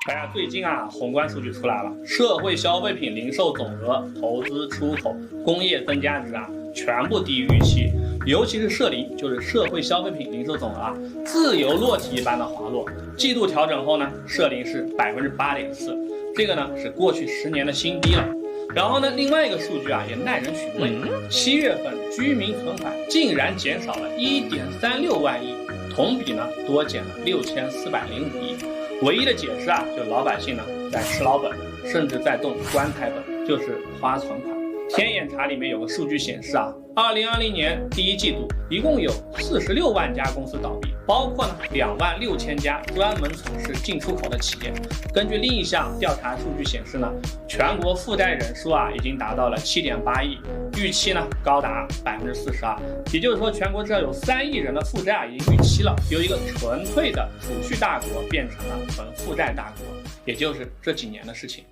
大家最近宏观数据出来了，社会消费品零售总额、投资出口、工业增加值全部低于预期，尤其是社零，就是社会消费品零售总额自由落体一般的滑落。季度调整后呢，社零是8.4%，这个呢是过去10年的新低了。然后呢，另外一个数据也耐人寻味，7月份居民存款竟然减少了1.36万亿，同比呢多减了6405亿。唯一的解释就是老百姓呢在吃老本，甚至在动棺材本，就是花存款。天眼查里面有个数据显示2020年第一季度一共有46万家公司倒闭，包括呢26000家专门从事进出口的企业。根据另一项调查数据显示呢，全国负债人数已经达到了7.8亿，预期呢高达42%，也就是说全国至少有3亿人的负债已经逾期了，由一个纯粹的储蓄大国变成了纯负债大国，也就是这几年的事情。